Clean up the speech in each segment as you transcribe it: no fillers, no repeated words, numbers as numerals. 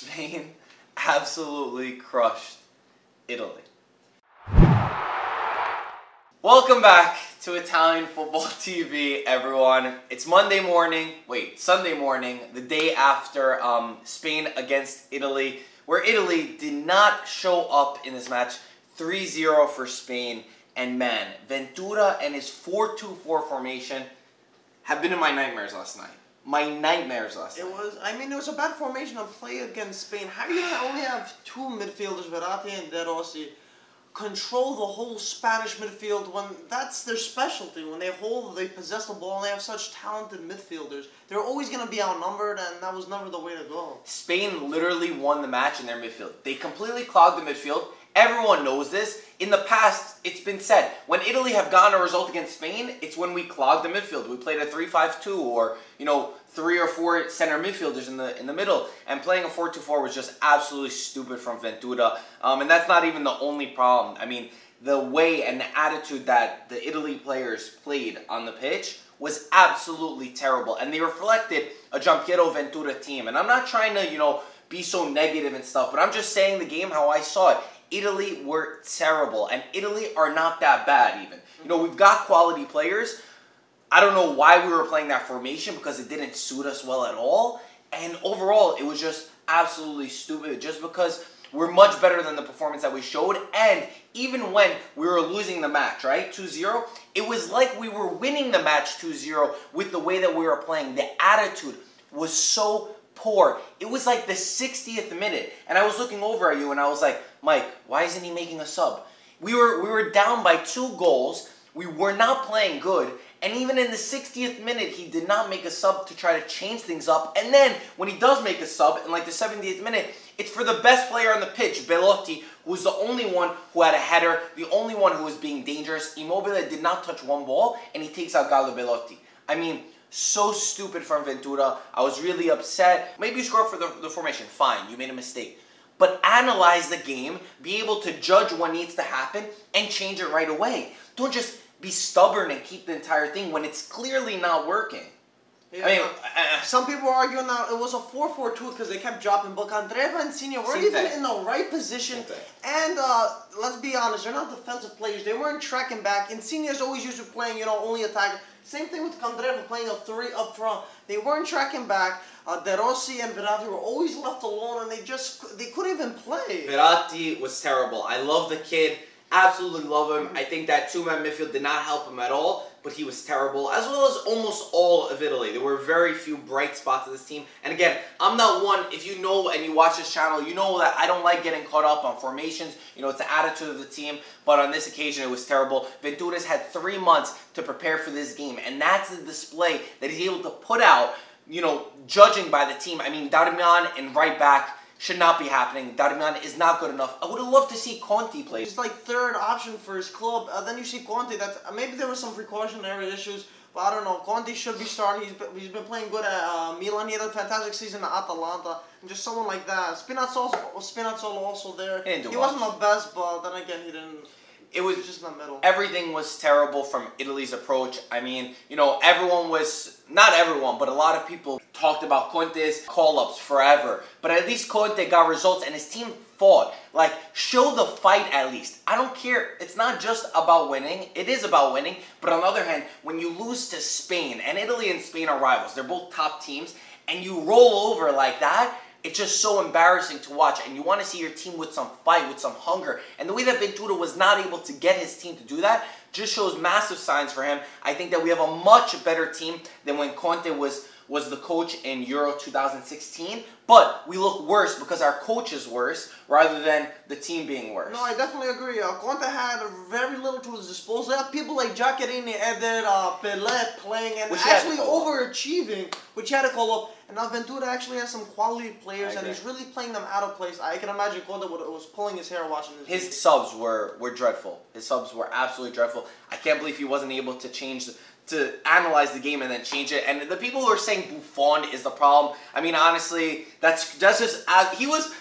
Spain absolutely crushed Italy. Welcome back to Italian Football TV, everyone. It's Sunday morning, the day after Spain against Italy, where Italy did not show up in this match. 3-0 for Spain. And man, Ventura and his 4-2-4 formation have been in my nightmares last night. It was a bad formation to play against Spain. How are you going to only have two midfielders, Verratti and De Rossi, control the whole Spanish midfield when that's their specialty? When they possess the ball and they have such talented midfielders, they're always going to be outnumbered, and that was never the way to go. Spain literally won the match in their midfield. They completely clogged the midfield. Everyone knows this. In the past, it's been said, when Italy have gotten a result against Spain, it's when we clogged the midfield. We played a 3-5-2 or, 3 or 4 center midfielders in the middle. And playing a 4-2-4 was just absolutely stupid from Ventura. And that's not even the only problem. I mean, the way and the attitude that the Italy players played on the pitch was absolutely terrible. And they reflected a Gianpiero Ventura team. And I'm not trying to, be so negative and stuff, but I'm just saying the game how I saw it. Italy were terrible, and Italy are not that bad even. We've got quality players. I don't know why we were playing that formation because it didn't suit us well at all. And overall, it was just absolutely stupid just because we're much better than the performance that we showed. And even when we were losing the match, right, 2-0, it was like we were winning the match 2-0 with the way that we were playing. The attitude was so poor. It was like the 60th minute, and I was looking over at you and I was like, Mike, why isn't he making a sub? We were down by 2 goals. We were not playing good, and even in the 60th minute, he did not make a sub to try to change things up. And then when he does make a sub in like the 70th minute, it's for the best player on the pitch, Belotti, who was the only one who had a header, the only one who was being dangerous. Immobile did not touch one ball, and he takes out Gallo Belotti. I mean, so stupid from Ventura. I was really upset. Maybe you score for the formation. Fine, you made a mistake. But analyze the game, be able to judge what needs to happen, and change it right away. Don't just be stubborn and keep the entire thing when it's clearly not working. Yeah, some people are arguing that it was a 4-4-2 because they kept dropping, but Candreva and Insigne weren't even in the right position. And let's be honest, they're not defensive players. They weren't tracking back. Insigne is always used to playing, only attack. Same thing with Candreva playing a 3 up front. They weren't tracking back. De Rossi and Verratti were always left alone, and they couldn't even play. Verratti was terrible. I love the kid. Absolutely love him. I think that 2-man midfield did not help him at all, but he was terrible, as well as almost all of Italy. There were very few bright spots of this team. And again, I'm not one, if you know and you watch this channel, you know that I don't like getting caught up on formations. It's the attitude of the team, but on this occasion, it was terrible. Ventura's had 3 months to prepare for this game, and that's the display that he's able to put out, judging by the team. I mean, Darmian and right back should not be happening. Darmian is not good enough. I would have loved to see Conte play. He's like 3rd option for his club. Then you see Conte. Maybe there were some precautionary issues, but I don't know. Conte should be starting. He's been playing good at Milan. He had a fantastic season at Atalanta. And just someone like that. Spinazzola also there. He wasn't the best, but then again, he didn't. It was just in the middle. Everything was terrible from Italy's approach. I mean, everyone was, not everyone, but a lot of people talked about Conte's call-ups forever. But at least Conte got results and his team fought. Like, show the fight at least. I don't care. It's not just about winning. It is about winning. But on the other hand, when you lose to Spain, and Italy and Spain are rivals, they're both top teams, and you roll over like that, it's just so embarrassing to watch, and you want to see your team with some fight, with some hunger. And the way that Ventura was not able to get his team to do that just shows massive signs for him. I think that we have a much better team than when Conte was the coach in Euro 2016. But we look worse because our coach is worse rather than the team being worse. No, I definitely agree. Conte had very little to his disposal. They had people like Giaccherini, Eder, Pelé playing and actually overachieving, which he had to call up. And now Ventura actually has some quality players, and he's really playing them out of place. I can imagine Conte was pulling his hair watching this. His subs were dreadful. His subs were absolutely dreadful. I can't believe he wasn't able to analyze the game and then change it. And the people who are saying Buffon is the problem, I mean, honestly, that's just, he was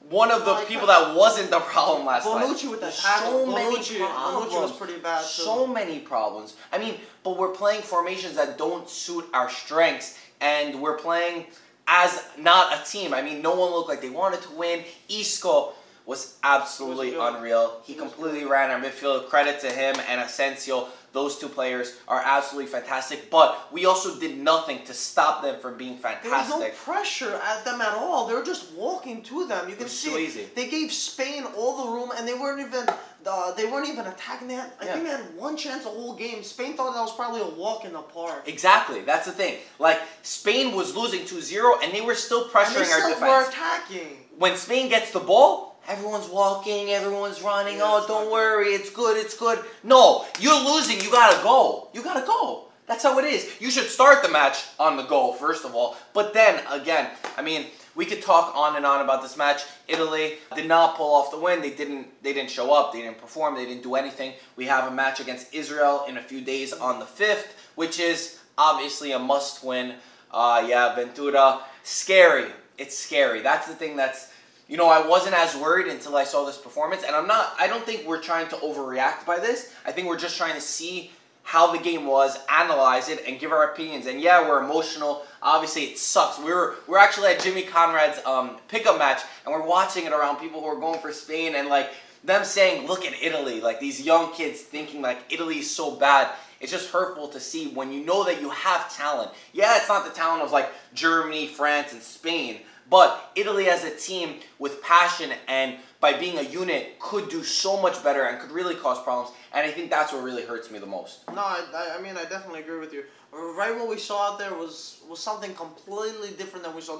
one of the people that wasn't the problem last night. Bonucci with that tackle. Bonucci was pretty bad too. So many problems. I mean, but we're playing formations that don't suit our strengths, and we're playing as not a team. I mean, no one looked like they wanted to win. Isco was absolutely unreal. He completely ran our midfield. Credit to him and Asensio. Those two players are absolutely fantastic. But we also did nothing to stop them from being fantastic. There was no pressure at them at all. They were just walking to them. You can see so easy. They gave Spain all the room, and they weren't even attacking. They had, I think they had one chance the whole game. Spain thought that was probably a walk in the park. Exactly. That's the thing. Like, Spain was losing 2-0, and they were still pressuring our defense. Were attacking. When Spain gets the ball, everyone's walking, everyone's running. Oh, don't worry, it's good, it's good. No, you're losing, you gotta go. You gotta go. That's how it is. You should start the match on the go, first of all. But then, again, I mean, we could talk on and on about this match. Italy did not pull off the win. They didn't show up. They didn't perform. They didn't do anything. We have a match against Israel in a few days on the 5th, which is obviously a must-win. Yeah, Ventura. Scary. It's scary. That's the thing that's... You know, I wasn't as worried until I saw this performance, and I don't think we're trying to overreact by this. I think we're just trying to see how the game was, analyze it, and give our opinions. And yeah, we're emotional. Obviously, it sucks. We're actually at Jimmy Conrad's pickup match, and we're watching it around people who are going for Spain, and like them saying, look at Italy, like these young kids thinking like Italy is so bad. It's just hurtful to see when you know that you have talent. Yeah, it's not the talent of like Germany, France, and Spain, but Italy as a team with passion and by being a unit could do so much better and could really cause problems. And I think that's what really hurts me the most. No, I mean, I definitely agree with you. Right, what we saw out there was something completely different than we saw.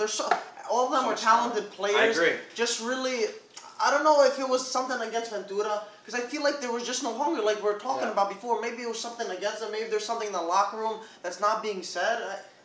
All of them were talented players. I agree. Just really, I don't know if it was something against Ventura, because I feel like there was just no hunger, like we were talking about before. Maybe it was something against them. Maybe there's something in the locker room that's not being said.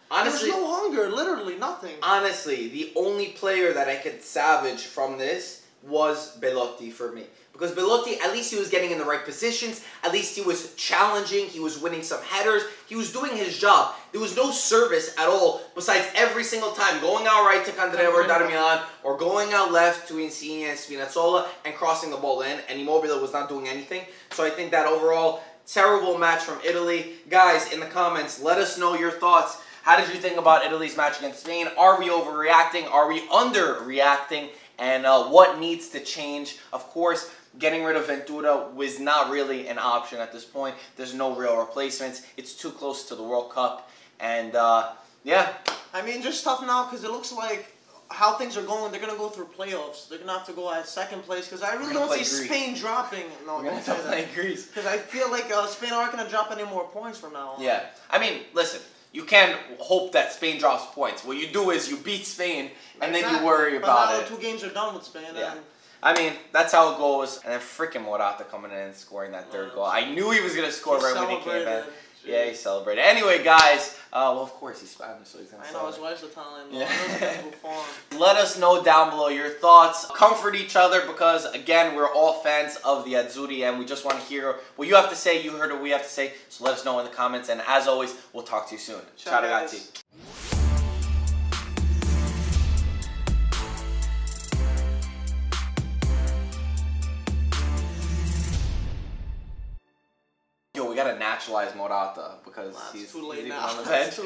Honestly, there was no hunger, literally nothing. Honestly, the only player that I could salvage from this was Belotti for me. Because Belotti, at least he was getting in the right positions. At least he was challenging. He was winning some headers. He was doing his job. There was no service at all, besides every single time going out right to Candreva or Darmian, or going out left to Insigne and Spinazzola and crossing the ball in. And Immobile was not doing anything. So I think that overall, terrible match from Italy. Guys, in the comments, let us know your thoughts. How did you think about Italy's match against Spain? Are we overreacting? Are we underreacting? And what needs to change? Of course, getting rid of Ventura was not really an option at this point. There's no real replacements. It's too close to the World Cup. And, yeah. I mean, just tough now because it looks like how things are going, they're going to go through playoffs. They're going to have to go at second place because I really don't see Spain dropping. No, we're going to have to play Greece. Because I feel like Spain aren't going to drop any more points from now on. Yeah. I mean, listen. You can't hope that Spain drops points. What you do is you beat Spain, and then you worry about it. But now 2 games are done with Spain. Yeah. I mean, that's how it goes. And then freaking Morata coming in and scoring that 3rd goal. I knew he was going to score right when he came in. Yeah, he celebrated. Anyway, guys, well, of course, he's Spanish, so he's going to celebrate. I know, his wife's Italian. Yeah. Let us know down below your thoughts. Comfort each other because, again, we're all fans of the Azzurri, and we just want to hear what you have to say. You heard what we have to say, so let us know in the comments. And as always, we'll talk to you soon. Ciao, ragazzi. We gotta naturalize Morata because he's even on the bench.